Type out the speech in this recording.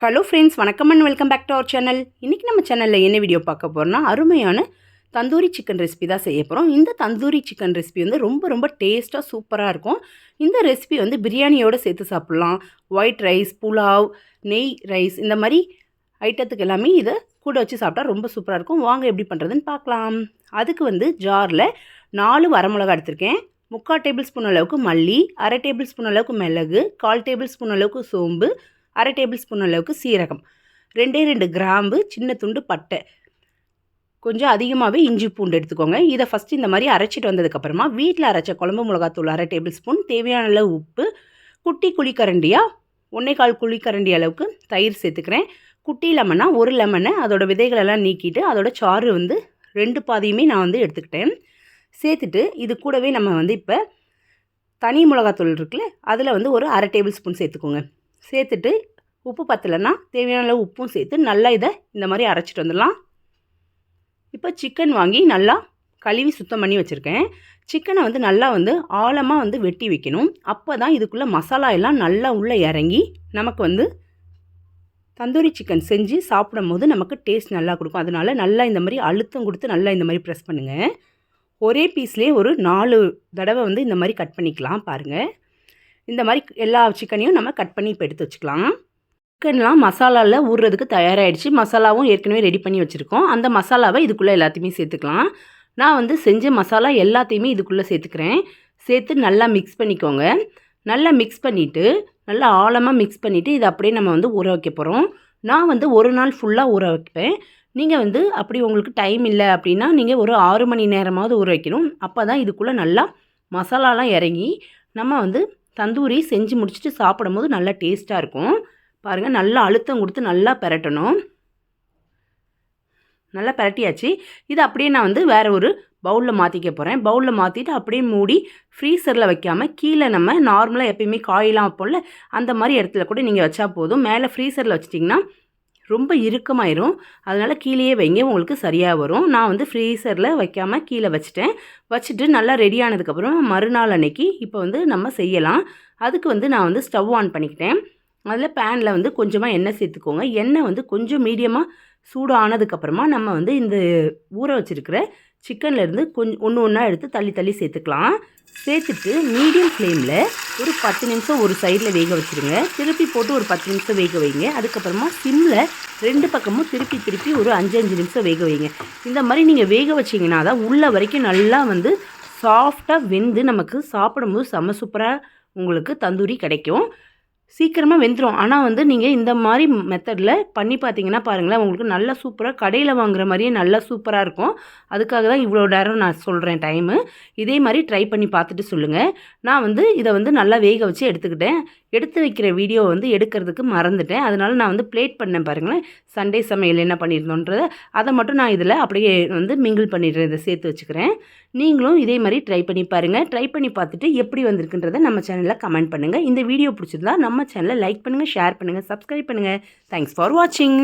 Hello friends, வணக்கம் and welcome back to our channel. இன்றைக்கி நம்ம சேனலில் என்ன வீடியோ பார்க்க போகிறோம்னா, அருமையான தந்தூரி சிக்கன் ரெசிபி தான் செய்ய போகிறோம். இந்த தந்தூரி சிக்கன் ரெசிபி வந்து ரொம்ப டேஸ்ட்டாக சூப்பராக இருக்கும். இந்த ரெசிபி வந்து பிரியாணியோடு சேர்த்து சாப்பிட்லாம். ஒயிட் ரைஸ், புலாவ், நெய் ரைஸ் இந்த மாதிரி ஐட்டத்துக்கு எல்லாமே இதை கூட வச்சு சாப்பிட்டா ரொம்ப சூப்பராக இருக்கும். வாங்க எப்படி பண்ணுறதுன்னு பார்க்கலாம். அதுக்கு வந்து ஜாரில் 4 வரமிளகா எடுத்திருக்கேன். 3/4 டேபிள் ஸ்பூன் அளவுக்கு மல்லி, 1/2 டேபிள் ஸ்பூன் அளவுக்கு மிளகு, 1/4 டேபிள் ஸ்பூன் அளவுக்கு சோம்பு, 1/2 டேபிள் ஸ்பூன் அளவுக்கு சீரகம், 2 கிராம்பு, சின்ன துண்டு பட்டை, கொஞ்சம் அதிகமாகவே இஞ்சி பூண்டு எடுத்துக்கோங்க. இதை ஃபஸ்ட்டு இந்த மாதிரி அரைச்சிட்டு வந்ததுக்கப்புறமா வீட்டில் அரைச்ச குழம்பு மிளகாத்தூள் 1/2 டேபிள் ஸ்பூன், தேவையான அளவு உப்பு, குட்டி குழிக்கரண்டியாக 1/4 குழிக்கரண்டி அளவுக்கு தயிர் சேர்த்துக்கிறேன். குட்டி லெமனா 1 லெமனை அதோட விதைகளெல்லாம் நீக்கிட்டு அதோட சாறு வந்து 2 பாதியுமே நான் வந்து எடுத்துக்கிட்டேன். சேர்த்துட்டு இது கூடவே நம்ம வந்து இப்போ தனி மிளகாத்தூள் இருக்குல்ல, அதில் வந்து ஒரு 1/2 டேபிள் ஸ்பூன் சேர்த்துக்கோங்க. சேர்த்துட்டு உப்பு பத்தலைன்னா தேவையான அளவு உப்பும் சேர்த்து நல்லா இதை இந்த மாதிரி அரைச்சிட்டு வந்துடலாம். இப்போ சிக்கன் வாங்கி நல்லா கழுவி சுத்தம் பண்ணி வச்சுருக்கேன். சிக்கனை வந்து நல்லா வந்து ஆழமாக வந்து வெட்டி வைக்கணும். அப்போ தான் இதுக்குள்ளே மசாலா எல்லாம் நல்லா உள்ளே இறங்கி நமக்கு வந்து தந்தூரி சிக்கன் செஞ்சு சாப்பிடும் போது நமக்கு டேஸ்ட் நல்லா கொடுக்கும். அதனால் நல்லா இந்த மாதிரி அழுத்தம் கொடுத்து நல்லா இந்த மாதிரி ப்ரெஸ் பண்ணுங்கள். ஒரே பீஸ்லேயே ஒரு 4 தடவை வந்து இந்த மாதிரி கட் பண்ணிக்கலாம். பாருங்கள், இந்த மாதிரி எல்லா சிக்கனையும் நம்ம கட் பண்ணி இப்போ எடுத்து வச்சுக்கலாம். சிக்கன்லாம் மசாலாவில் ஊறுறதுக்கு தயாராகிடுச்சு. மசாலாவும் ஏற்கனவே ரெடி பண்ணி வச்சுருக்கோம். அந்த மசாலாவை இதுக்குள்ளே எல்லாத்தையுமே சேர்த்துக்கலாம். நான் வந்து செஞ்ச மசாலா எல்லாத்தையுமே இதுக்குள்ளே சேர்த்துக்கிறேன். சேர்த்து நல்லா மிக்ஸ் பண்ணிக்கோங்க. நல்லா மிக்ஸ் பண்ணிவிட்டு நல்லா ஆழமாக மிக்ஸ் பண்ணிவிட்டு இதை அப்படியே நம்ம வந்து ஊற வைக்க போகிறோம். நான் வந்து ஒரு நாள் ஃபுல்லாக ஊற வைப்பேன். நீங்கள் வந்து அப்படி உங்களுக்கு டைம் இல்லை அப்படின்னா நீங்கள் ஒரு 6 மணி நேரமாவது ஊற வைக்கணும். அப்போ தான் இதுக்குள்ளே நல்லா மசாலாலாம் இறங்கி நம்ம வந்து தந்தூரி செஞ்சு முடிச்சுட்டு சாப்பிடும் போது நல்லா டேஸ்ட்டாக இருக்கும். பாருங்கள், நல்லா அழுத்தம் கொடுத்து நல்லா பெரட்டணும். நல்லா பெரட்டியாச்சு. இதை அப்படியே நான் வந்து வேறு ஒரு பவுலில் மாற்றிக்க போகிறேன். பவுலில் மாற்றிட்டு அப்படியே மூடி ஃப்ரீசரில் வைக்காமல் கீழே நம்ம நார்மலாக எப்பயுமே காயெலாம் வைப்போம்ல, அந்த மாதிரி இடத்துல கூட நீங்கள் வச்சா போதும். மேலே ஃப்ரீசரில் வச்சிட்டிங்கன்னா ரொம்ப இறுக்கமாயிரும். அதனால் கீழேயே வைங்க, உங்களுக்கு சரியாக வரும். நான் வந்து ஃப்ரீசரில் வைக்காமல் கீழே வச்சுட்டு நல்லா ரெடி ஆனதுக்கப்புறம் மறுநாள் அன்னைக்கு இப்போ வந்து நம்ம செய்யலாம். அதுக்கு வந்து நான் வந்து ஸ்டவ் ஆன் பண்ணிக்கிட்டேன். அதில் பேனில் வந்து கொஞ்சமாக எண்ணெய் சேர்த்துக்கோங்க. எண்ணெய் வந்து கொஞ்சம் மீடியமாக சூடு ஆனதுக்கப்புறமா நம்ம வந்து இந்த ஊற வச்சுருக்கிற சிக்கன்லேருந்து ஒன்று ஒன்றா எடுத்து தள்ளி சேர்த்துக்கலாம். சேர்த்துட்டு மீடியம் ஃப்ளேமில் ஒரு 10 நிமிஷம் ஒரு சைடில் வேக வச்சுருங்க. திருப்பி போட்டு ஒரு 10 நிமிஷம் வேக வைங்க. அதுக்கப்புறமா சிம்மில் 2 பக்கமும் திருப்பி ஒரு 5 நிமிஷம் வேக வைங்க. இந்த மாதிரி நீங்கள் வேக வச்சிங்கன்னா தான் உள்ள வரைக்கும் நல்லா வந்து சாஃப்டாக வெந்து நமக்கு சாப்பிடும்போது செம்ம சூப்பராக உங்களுக்கு தந்தூரி கிடைக்கும். சீக்கிரமாக வெந்துடும். ஆனால் வந்து நீங்கள் இந்த மாதிரி மெத்தடில் பண்ணி பார்த்தீங்கன்னா பாருங்களேன், உங்களுக்கு நல்லா சூப்பராக கடையில் வாங்குற மாதிரியே நல்லா சூப்பராக இருக்கும். அதுக்காக தான் இவ்வளோ நேரம் நான் சொல்கிறேன் டைமு. இதே மாதிரி ட்ரை பண்ணி பார்த்துட்டு சொல்லுங்கள். நான் வந்து இதை வந்து நல்லா வேக வச்சு எடுத்துக்கிட்டேன். எடுத்து வைக்கிற வீடியோ வந்து எடுக்கிறதுக்கு மறந்துட்டேன். அதனால் நான் வந்து பிளேட் பண்ணேன் பாருங்களேன். சண்டே சமையல் என்ன பண்ணியிருந்தோன்றதை அதை மட்டும் நான் இதில் அப்படியே வந்து மிங்கிள் பண்ணிடுறேன். இதை சேர்த்து வச்சுக்கிறேன். நீங்களும் இதே மாதிரி ட்ரை பண்ணி பாருங்கள். ட்ரை பண்ணி பார்த்துட்டு எப்படி வந்திருக்குன்றதை நம்ம சேனலில் கமெண்ட் பண்ணுங்கள். இந்த வீடியோ பிடிச்சிருந்தா நம்ம சேனலை லைக் பண்ணுங்கள், ஷேர் பண்ணுங்கள், சப்ஸ்கிரைப் பண்ணுங்கள். தேங்க்ஸ் ஃபார் வாட்சிங்.